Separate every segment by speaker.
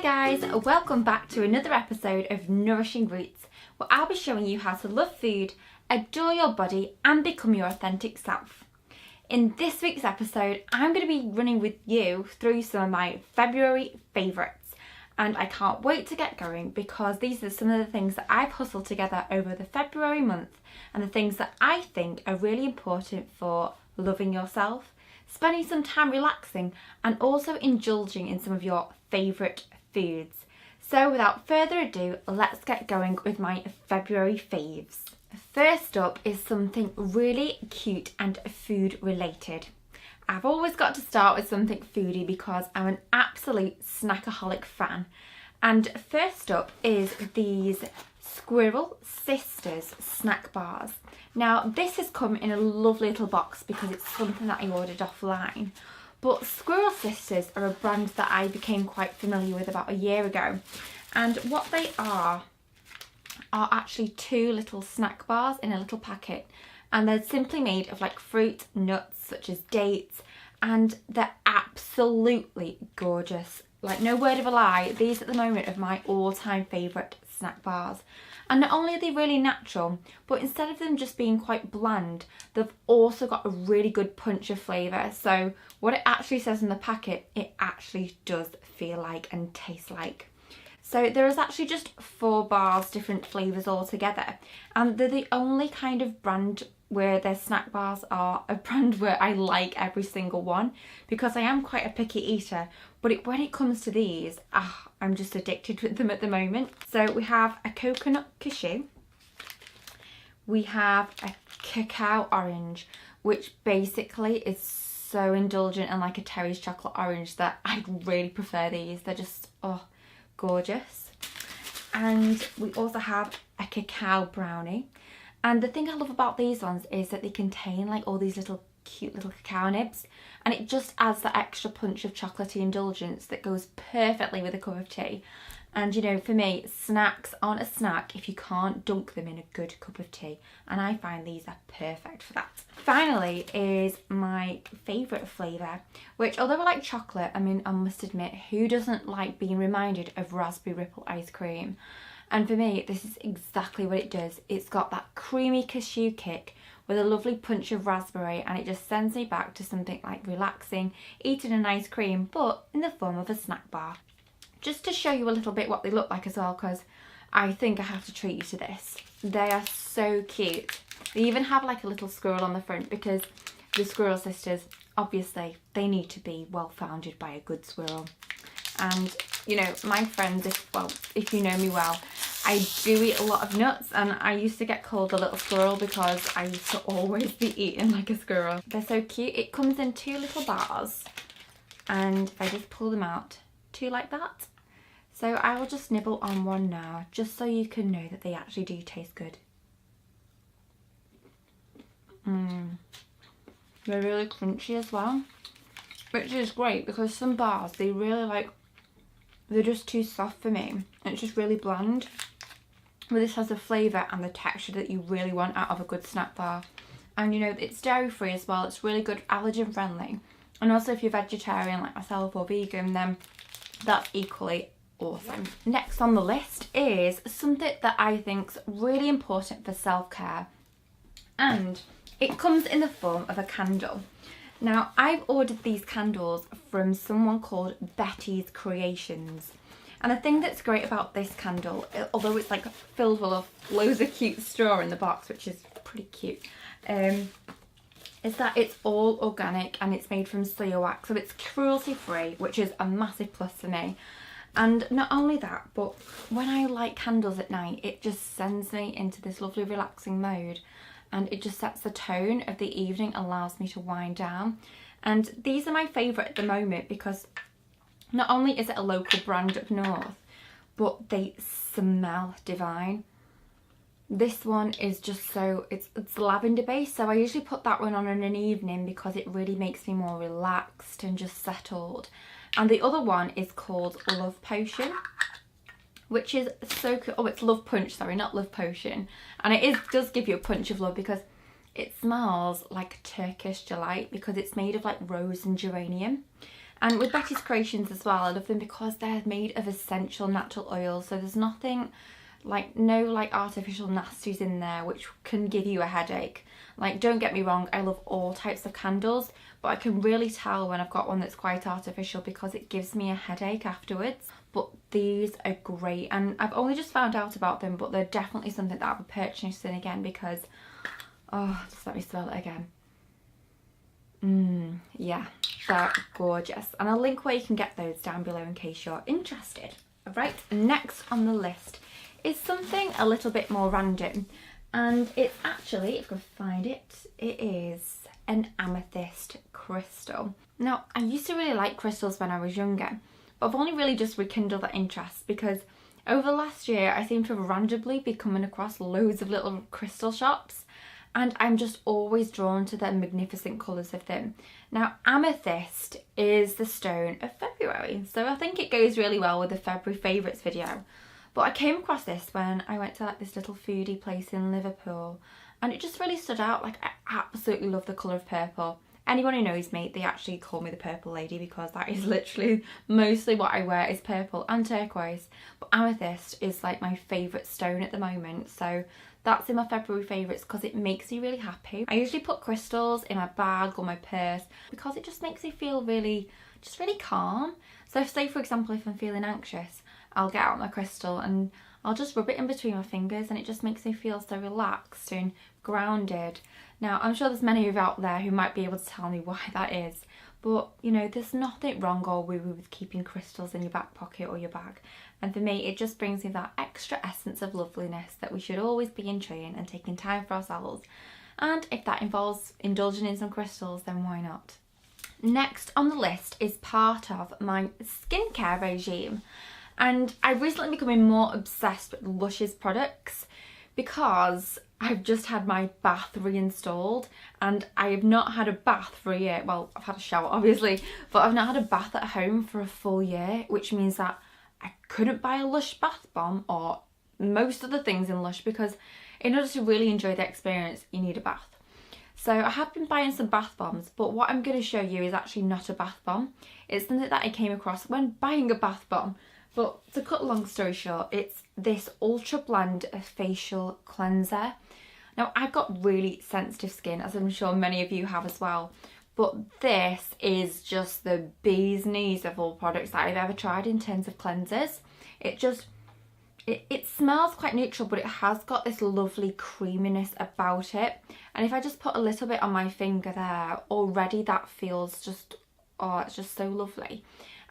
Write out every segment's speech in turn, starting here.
Speaker 1: guys, welcome back to another episode of Nourishing Roots, where I'll be showing you how to love food, adore your body and become your authentic self. In this week's episode, I'm going to be running with you through some of my February favourites, and I can't wait to get going because these are some of the things that I've hustled together over the February month and the things that I think are really important for loving yourself, spending some time relaxing and also indulging in some of your favourite foods. So without further ado, let's get going with my February faves. First up is something really cute and food related. I've always got to start with something foodie because I'm an absolute snackaholic fan. And first up is these Squirrel Sisters snack bars. Now this has come in a lovely little box because it's something that I ordered offline. But Squirrel Sisters are a brand that I became quite familiar with about a year ago. And what they are actually two little snack bars in a little packet. And they're simply made of like fruit, nuts such as dates, and they're absolutely gorgeous. Like, no word of a lie, these at the moment are my all-time favourite snack bars. And not only are they really natural, but instead of them just being quite bland, they've also got a really good punch of flavour. So what it actually says in the packet, it actually does feel like and taste like. So there is actually just 4 bars, different flavours altogether. And they're the only kind of brand where their snack bars are a brand where I like every single one, because I am quite a picky eater. But when it comes to these, I'm just addicted with them at the moment. So we have a coconut cashew. We have a cacao orange, which basically is so indulgent and like a Terry's chocolate orange that I really prefer these. They're just, gorgeous. And we also have a cacao brownie. And the thing I love about these ones is that they contain like all these cute little cacao nibs, and it just adds that extra punch of chocolatey indulgence that goes perfectly with a cup of tea. And you know, for me, snacks aren't a snack if you can't dunk them in a good cup of tea, and I find these are perfect for that. Finally is my favourite flavour, which although I like chocolate, I mean, I must admit, who doesn't like being reminded of raspberry ripple ice cream? And for me, this is exactly what it does. It's got that creamy cashew kick with a lovely punch of raspberry, and it just sends me back to something like relaxing, eating an ice cream, but in the form of a snack bar. Just to show you a little bit what they look like as well, because I think I have to treat you to this. They are so cute. They even have like a little squirrel on the front because the Squirrel Sisters, obviously, they need to be well founded by a good squirrel. And you know, my friends, if you know me well, I do eat a lot of nuts, and I used to get called a little squirrel because I used to always be eating like a squirrel. They're so cute. It comes in 2 little bars, and if I just pull them out, 2 like that. So I will just nibble on one now, just so you can know that they actually do taste good. They're really crunchy as well, which is great because some bars, they really they're just too soft for me. It's just really bland. But this has the flavour and the texture that you really want out of a good snack bar. And you know, it's dairy free as well. It's really good, allergen friendly. And also if you're vegetarian like myself or vegan, then that's equally awesome. Next on the list is something that I think's really important for self-care. And it comes in the form of a candle. Now, I've ordered these candles from someone called Betty's Creations. And the thing that's great about this candle, although it's like filled full of loads of cute straw in the box, which is pretty cute, is that it's all organic and it's made from soya wax. So it's cruelty free, which is a massive plus for me. And not only that, but when I light candles at night, it just sends me into this lovely relaxing mode. And it just sets the tone of the evening, allows me to wind down. And these are my favourite at the moment because not only is it a local brand up north, but they smell divine. This one is just so, it's lavender based, so I usually put that one on in an evening because it really makes me more relaxed and just settled. And the other one is called Love Potion, which is so cool. Oh, it's Love Punch, sorry, not Love Potion. And it does give you a punch of love because it smells like Turkish delight because it's made of like rose and geranium. And with Betty's Creations as well, I love them because they're made of essential natural oils, so there's nothing like, no like artificial nasties in there which can give you a headache. Like, don't get me wrong, I love all types of candles, but I can really tell when I've got one that's quite artificial because it gives me a headache afterwards. But these are great, and I've only just found out about them, but they're definitely something that I'll be purchasing again because, oh, just let me smell it again. Yeah, they're gorgeous. And I'll link where you can get those down below in case you're interested. Right, next on the list is something a little bit more random. And it's actually, if I can find it, it is an amethyst crystal. Now, I used to really like crystals when I was younger, but I've only really just rekindled that interest because over the last year, I seem to have randomly been coming across loads of little crystal shops, and I'm just always drawn to the magnificent colours of them. Now, amethyst is the stone of February, so I think it goes really well with the February favourites video. But I came across this when I went to like this little foodie place in Liverpool, and it just really stood out. Like, I absolutely love the colour of purple. Anyone who knows me, they actually call me the purple lady because that is literally mostly what I wear is purple and turquoise. But amethyst is like my favourite stone at the moment, so that's in my February favourites because it makes me really happy. I usually put crystals in my bag or my purse because it just makes me feel really calm. So say for example, if I'm feeling anxious, I'll get out my crystal and I'll just rub it in between my fingers, and it just makes me feel so relaxed and grounded. Now, I'm sure there's many of you out there who might be able to tell me why that is, but you know, there's nothing wrong or woo-woo with keeping crystals in your back pocket or your bag. And for me, it just brings me that extra essence of loveliness that we should always be enjoying and taking time for ourselves. And if that involves indulging in some crystals, then why not? Next on the list is part of my skincare regime. And I've recently becoming more obsessed with Lush's products because I've just had my bath reinstalled, and I have not had a bath for a year. Well, I've had a shower obviously, but I've not had a bath at home for a full year, which means that I couldn't buy a Lush bath bomb or most of the things in Lush because in order to really enjoy the experience, you need a bath. So I have been buying some bath bombs, but what I'm going to show you is actually not a bath bomb. It's something that I came across when buying a bath bomb. But to cut a long story short, it's this Ultrabland facial cleanser. Now, I've got really sensitive skin, as I'm sure many of you have as well. But this is just the bee's knees of all products that I've ever tried in terms of cleansers. It smells quite neutral, but it has got this lovely creaminess about it. And if I just put a little bit on my finger there, already that feels just, oh, it's just so lovely.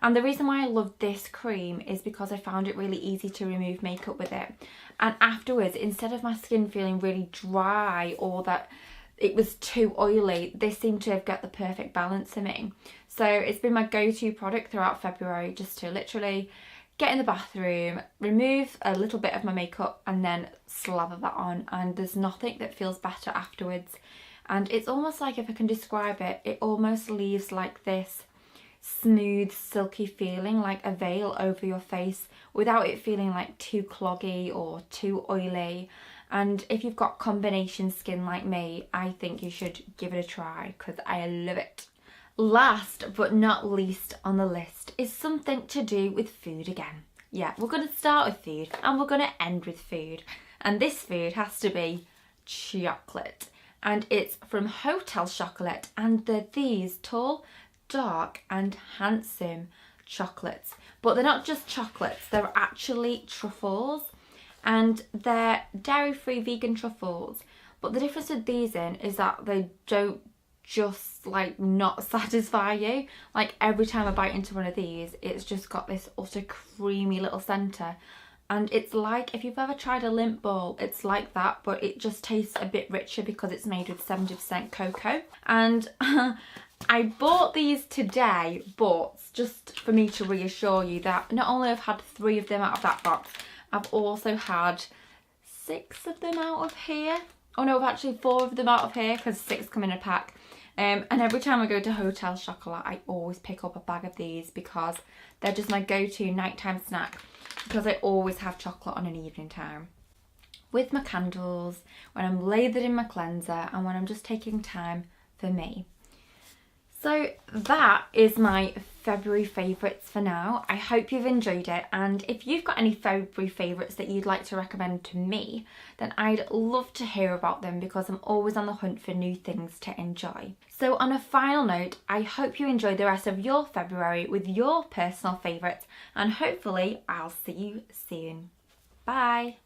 Speaker 1: And the reason why I love this cream is because I found it really easy to remove makeup with it. And afterwards, instead of my skin feeling really dry or that it was too oily, this seemed to have got the perfect balance for me. So it's been my go-to product throughout February, just to literally get in the bathroom, remove a little bit of my makeup and then slather that on. And there's nothing that feels better afterwards. And it's almost like, if I can describe it, it almost leaves like this smooth silky feeling, like a veil over your face, without it feeling like too cloggy or too oily. And if you've got combination skin like me, I think you should give it a try because I love it. Last but not least on the list is something to do with food again. Yeah, we're going to start with food and we're going to end with food, and this food has to be chocolate, and it's from Hotel Chocolat, and they're these tall, dark and handsome chocolates. But they're not just chocolates, they're actually truffles, and they're dairy-free vegan truffles. But the difference with these is that they don't just like not satisfy you. Like, every time I bite into one of these, it's just got this utter creamy little centre. And it's like, if you've ever tried a Limp ball, it's like that, but it just tastes a bit richer because it's made with 70% cocoa. And I bought these today, but just for me to reassure you that not only have I had 3 of them out of that box, I've also had 6 of them out of here. Oh no, I've actually 4 of them out of here because 6 come in a pack. And every time I go to Hotel Chocolat, I always pick up a bag of these because they're just my go-to nighttime snack, because I always have chocolate on an evening time. With my candles, when I'm lathered in my cleanser, and when I'm just taking time for me. So that is my February favourites for now. I hope you've enjoyed it, and if you've got any February favourites that you'd like to recommend to me, then I'd love to hear about them because I'm always on the hunt for new things to enjoy. So on a final note, I hope you enjoy the rest of your February with your personal favourites, and hopefully I'll see you soon. Bye!